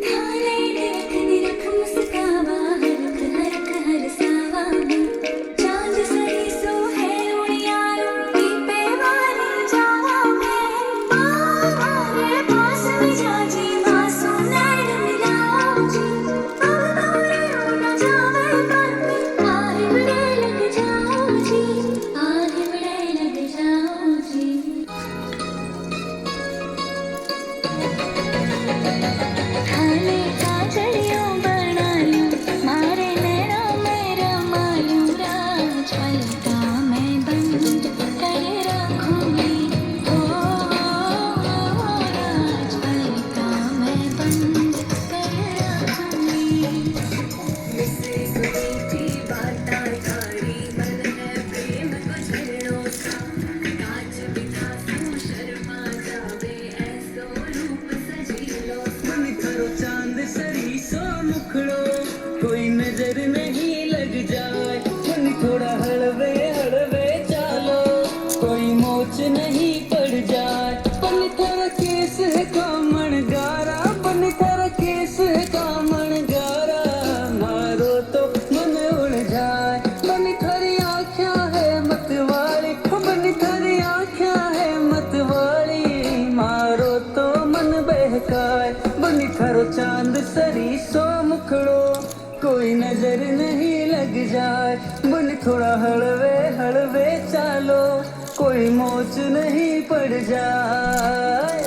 थाने निरख निरख मुस्कावा हरख हरख हरसावा में चांद सरी सो है उड़ियारो दीपे वाली जावा में आरे पास में जाजी मासूम नैन मिलाओ जी अब दूर न जावे पर आहे बड़े लग जाओ जी आहे बड़े लग जाओ जी थाने काजलियों बना लूं मारे नैना मेरा मालूम राज पलका मैं बंद कर रखूंगी ओ राज पलका मैं बंद कर रखूंगी मुझसे कोई भी बात कारी मन है प्रेम को झरनों सा कांच बिखा तू शर्मा जावे ऐसो रूप सजीलो मन करो चांद सरी सो मुखड़ो कोई नजर नहीं लग जाए मन थोड़ा हलवे हलवे चालो कोई मोच नहीं पड़ जाए पन तेरा केस है कामण गारा पन तेरा केस है कामण गारा मारो तो मन उड़ जाए बन थारी आँखें है मतवाली बन थारी आँखें है मतवाली मारो तो मन बहकाए बनी थारो चांद सरी सो मुखड़ो कोई नजर नहीं लग जाए बन थोड़ा हलवे हलवे चालो कोई मोच नहीं पड़ जाए।